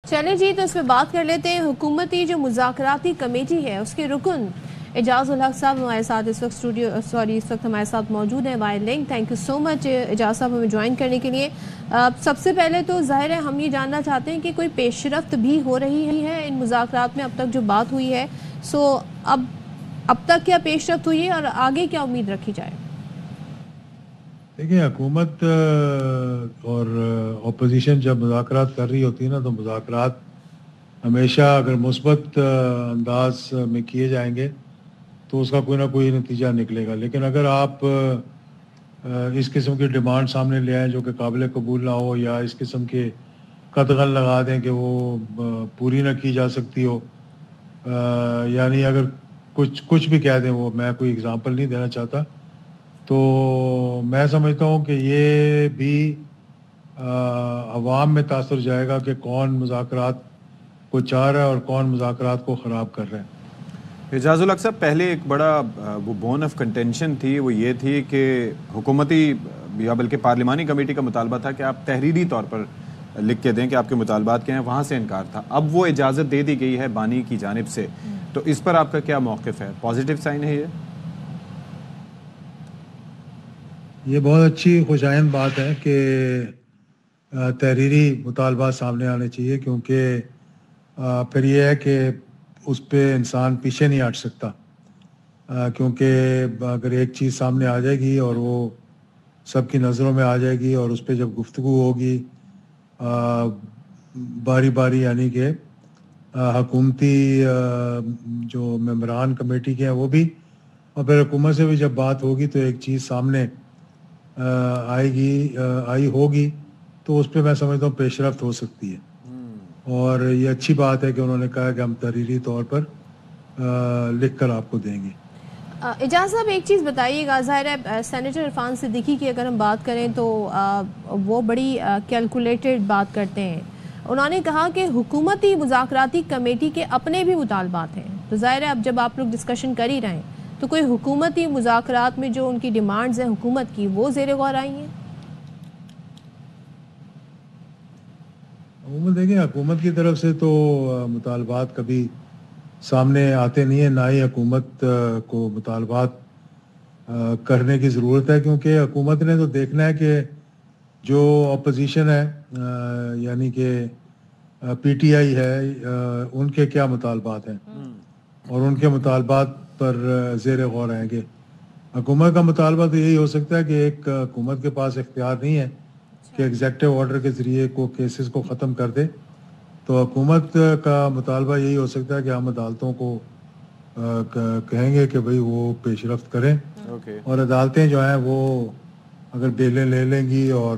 چلیں جی، تو اس پہ بات کر لیتے ہیں۔ حکومتی جو مذاکراتی کمیٹی ہے اس کے رکن اعجاز الحق صاحب ہمارے ساتھ اس وقت ہمارے ساتھ موجود ہیں via link. Thank you so much Ijaz صاحب ہمیں جوائن کرنے کے لیے۔ سب سے پہلے تو ظاہر ہے ہم یہ جاننا چاہتے ہیں کہ کوئی پیش رفت بھی ہو رہی ہے ان مذاکرات میں؟ اب تک جو بات ہوئی ہے اب تک کیا پیش رفت ہوئی ہے اور آگے کیا امید رکھی جائے؟ دیکھیں، حکومت اور اپوزیشن جب مذاکرات کر رہی ہوتی ہے نا، تو مذاکرات ہمیشہ اگر مثبت انداز میں کیے جائیں گے تو اس کا کوئی نہ کوئی نتیجہ نکلے گا۔ لیکن اگر آپ اس قسم کی ڈیمانڈ سامنے لے آئیں جو کہ قابل قبول نہ ہو، یا اس قسم کے قدغن لگا دیں کہ وہ پوری نہ کی جا سکتی ہو، یعنی اگر کچھ بھی کہہ دیں، وہ میں کوئی اگزامپل نہیں دینا چاہتا، تو میں سمجھتا ہوں کہ یہ بھی عوام میں تاثر جائے گا کہ کون مذاکرات کو چاہ رہا ہے اور کون مذاکرات کو خراب کر رہے ہیں۔ اعجاز الحق صاحب، پہلے ایک بڑا وہ بون آف کنٹینشن تھی، وہ یہ تھی کہ حکومتی یا بلکہ پارلیمانی کمیٹی کا مطالبہ تھا کہ آپ تحریری طور پر لکھ کے دیں کہ آپ کے مطالبات کیا ہیں، وہاں سے انکار تھا۔ اب وہ اجازت دے دی گئی ہے بانی کی جانب سے، تو اس پر آپ کا کیا موقف ہے؟ پازیٹیو سائن ہے یہ بہت اچھی خوشائند بات ہے کہ تحریری مطالبات سامنے آنے چاہیے، کیونکہ پھر یہ ہے کہ اس پہ انسان پیچھے نہیں ہٹ سکتا، کیونکہ اگر ایک چیز سامنے آ جائے گی اور وہ سب کی نظروں میں آ جائے گی، اور اس پہ جب گفتگو ہوگی باری باری، یعنی کہ حکومتی جو ممبران کمیٹی کے ہیں وہ بھی، اور پھر حکومت سے بھی جب بات ہوگی، تو ایک چیز سامنے آئی ہوگی، تو اس پہ میں سمجھتا ہوں پیش رفت ہو سکتی ہے۔ اور یہ اچھی بات ہے کہ انہوں نے کہا کہ ہم تحریری طور پر لکھ کر آپ کو دیں گے۔ اعجاز صاحب ایک چیز بتائیے گا، ظاہر ہے سینیٹر عرفان صدیقی کی اگر ہم بات کریں تو وہ بڑی کیلکولیٹڈ بات کرتے ہیں۔ انہوں نے کہا کہ حکومتی مذاکراتی کمیٹی کے اپنے بھی مطالبات ہیں، تو ظاہر ہے اب جب آپ لوگ ڈسکشن کر ہی رہے ہیں تو کوئی حکومتی مذاکرات میں جو ان کی ڈیمانڈز ہیں حکومت کی، وہ زیر غور آئی ہیں؟ دیکھیں، حکومت کی طرف سے تو مطالبات کبھی سامنے آتے نہیں ہیں، نہ ہی حکومت کو مطالبات کرنے کی ضرورت ہے، کیونکہ حکومت نے تو دیکھنا ہے کہ جو اپوزیشن ہے، یعنی کہ پی ٹی آئی ہے، ان کے کیا مطالبات ہیں اور ان کے مطالبات پر زیر غور آئیں گے۔ حکومت کا مطالبہ تو یہی ہو سکتا ہے کہ ایک حکومت کے پاس اختیار نہیں ہے کہ ایگزیکٹو آرڈر کے ذریعے کو کیسز کو ختم کر دے، تو حکومت کا مطالبہ یہی ہو سکتا ہے کہ ہم عدالتوں کو کہیں گے کہ بھئی وہ پیش رفت کریں، اور عدالتیں جو ہیں وہ اگر بیلیں لے لیں گی اور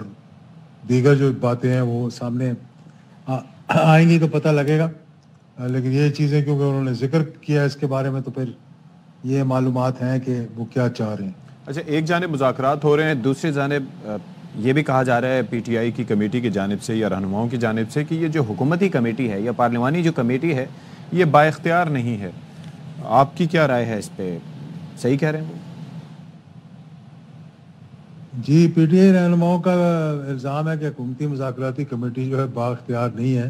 دیگر جو باتیں ہیں وہ سامنے آئیں گی تو پتہ لگے گا۔ لیکن یہ چیزیں کیونکہ انہوں نے ذکر کیا اس کے بارے میں، تو پھر یہ معلومات ہیں کہ وہ کیا چاہ رہے ہیں۔ اچھا، ایک جانب مذاکرات ہو رہے ہیں، دوسری جانب یہ بھی کہا جا رہا ہے پی ٹی آئی کی کمیٹی کی جانب سے یا رہنماؤں کی جانب سے کہ یہ جو حکومتی کمیٹی ہے یا پارلیمانی جو کمیٹی ہے یہ با اختیار نہیں ہے۔ آپ کی کیا رائے ہے اس پہ؟ صحیح کہہ رہے ہیں وہ؟ جی، پی ٹی آئی رہنماؤں کا الزام ہے کہ حکومتی مذاکراتی کمیٹی جو ہے با اختیار نہیں ہے،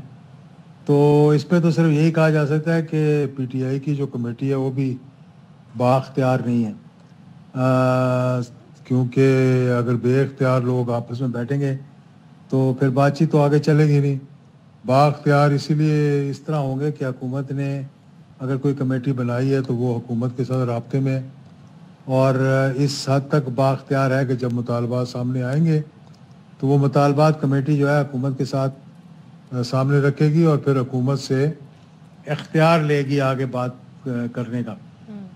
تو اس پہ تو صرف یہی کہا جا سکتا ہے کہ پی ٹی آئی کی جو کمیٹی ہے وہ بھی با اختیار نہیں ہے، کیونکہ اگر بے اختیار لوگ آپس میں بیٹھیں گے تو پھر بات چیت تو آگے چلے گی نہیں۔ با اختیار اسی لیے اس طرح ہوں گے کہ حکومت نے اگر کوئی کمیٹی بنائی ہے تو وہ حکومت کے ساتھ رابطے میں، اور اس حد تک با اختیار ہے کہ جب مطالبات سامنے آئیں گے تو وہ مطالبات کمیٹی جو ہے حکومت کے ساتھ سامنے رکھے گی، اور پھر حکومت سے اختیار لے گی آگے بات کرنے کا۔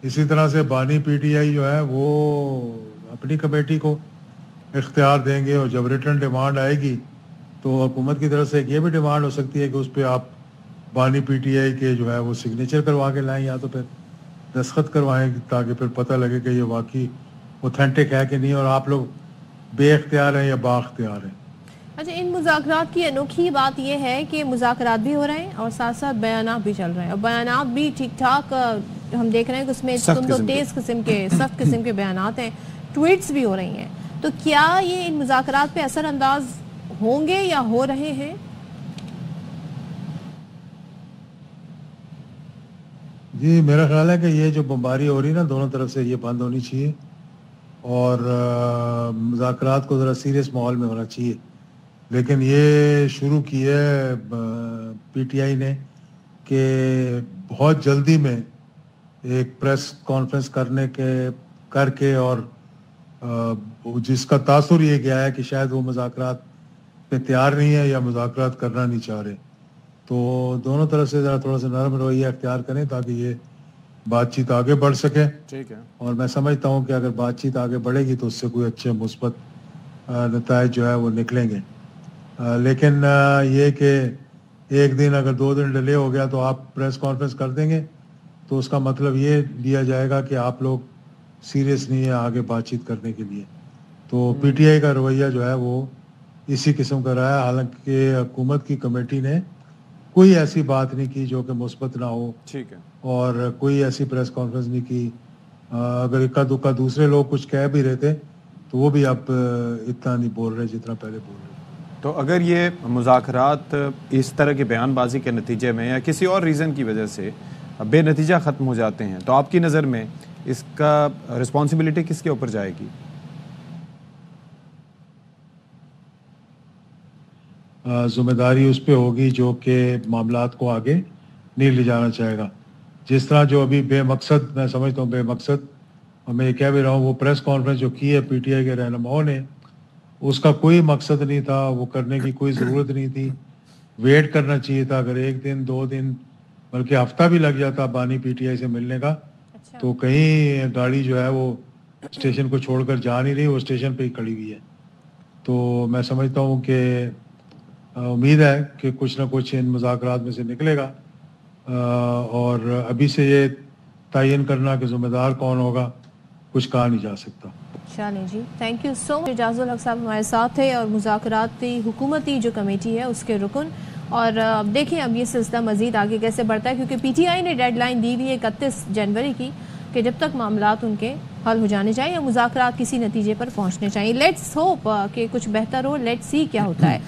اسی طرح سے بانی پی ٹی آئی جو ہے وہ اپنی کمیٹی کو اختیار دیں گے، اور جب ریٹرن ڈیمانڈ آئے گی تو حکومت کی طرف سے یہ بھی ڈیمانڈ ہو سکتی ہے کہ اس پہ آپ بانی پی ٹی آئی کے جو ہے وہ سگنیچر کروا کے لائیں، یا تو پھر دستخط کروائیں، تاکہ پھر پتہ لگے کہ یہ واقعی اوتھینٹک ہے کہ نہیں، اور آپ لوگ بے اختیار ہیں یا با اختیار ہیں۔ اچھا، ان مذاکرات کی انوکھی بات یہ ہے کہ مذاکرات بھی ہو رہے ہیں اور ساتھ ساتھ بیانات بھی چل رہے ہیں، اور بیانات بھی ٹھیک ٹھاک ہم دیکھ رہے ہیں کہ اس میں تیز قسم کے سخت قسم کے بیانات ہیں، ٹویٹس بھی ہو رہی ہیں، تو کیا یہ ان مذاکرات پہ اثر انداز ہوں گے یا ہو رہے ہیں؟ جی میرا خیال ہے کہ یہ جو بمباری ہو رہی ہے نا دونوں طرف سے یہ بند ہونی چاہیے اور مذاکرات کو ذرا سیریس ماحول میں ہونا چاہیے. لیکن یہ شروع کی ہے پی ٹی آئی نے کہ بہت جلدی میں ایک پریس کانفرنس کر کے اور جس کا تاثر یہ گیا ہے کہ شاید وہ مذاکرات پہ تیار نہیں ہے یا مذاکرات کرنا نہیں چاہ رہے. تو دونوں طرف سے ذرا تھوڑا سا نرم رویہ اختیار کریں تاکہ یہ بات چیت آگے بڑھ سکے. ٹھیک ہے. اور میں سمجھتا ہوں کہ اگر بات چیت آگے بڑھے گی تو اس سے کوئی اچھے مثبت نتائج جو ہے وہ نکلیں گے. لیکن یہ کہ ایک دن اگر 2 دن ڈیلے ہو گیا تو آپ پریس کانفرنس کر دیں گے تو اس کا مطلب یہ لیا جائے گا کہ آپ لوگ سیریس نہیں ہے آگے بات چیت کرنے کے لیے. تو پی ٹی آئی کا رویہ جو ہے وہ اسی قسم کا رہا ہے. حالانکہ حکومت کی کمیٹی نے کوئی ایسی بات نہیں کی جو کہ مثبت نہ ہو. ٹھیک ہے. اور کوئی ایسی پریس کانفرنس نہیں کی. اگر اکا دکا دوسرے لوگ کچھ کہہ بھی رہے تھے تو وہ بھی اب اتنا نہیں بول رہے جتنا پہلے بول رہے. تو اگر یہ مذاکرات اس طرح کی بیان بازی کے نتیجے میں یا کسی اور ریزن کی وجہ سے بے نتیجہ ختم ہو جاتے ہیں تو آپ کی نظر میں اس کا رسپانسبلٹی کس کے اوپر جائے گی؟ ذمہ داری اس پہ ہوگی جو کہ معاملات کو آگے نہیں لے جانا چاہے گا. جس طرح جو ابھی بے مقصد میں سمجھتا ہوں بے مقصد اور میں یہ کہہ بھی رہا ہوں وہ پریس کانفرنس جو کی ہے پی ٹی آئی کے رہنماؤں نے اس کا کوئی مقصد نہیں تھا. وہ کرنے کی کوئی ضرورت نہیں تھی. ویٹ کرنا چاہیے تھا. اگر 1 دن 2 دن بلکہ ہفتہ بھی لگ جاتا بانی پی ٹی آئی سے ملنے کا تو کہیں گاڑی جو ہے وہ اسٹیشن کو چھوڑ کر جا نہیں رہی, وہ اسٹیشن پہ ہی کھڑی ہوئی ہے. تو میں سمجھتا ہوں کہ امید ہے کہ کچھ نہ کچھ ان مذاکرات میں سے نکلے گا. اور ابھی سے یہ تعین کرنا کہ ذمہ دار کون ہوگا کچھ کہا نہیں جا سکتا. چلیں جی, تھینک یو سو مچ. اعجاز الحق صاحب ہمارے ساتھ تھے اور مذاکراتی حکومتی جو کمیٹی ہے اس کے رکن. اور اب دیکھیں اب یہ سلسلہ مزید آگے کیسے بڑھتا ہے کیونکہ پی ٹی آئی نے ڈیڈ لائن دی ہوئی ہے 31 جنوری کی کہ جب تک معاملات ان کے حل ہو جانے چاہیے یا مذاکرات کسی نتیجے پر پہنچنے چاہیے. لیٹس ہوپ کہ کچھ بہتر ہو. لیٹس سی کیا ہوتا ہے.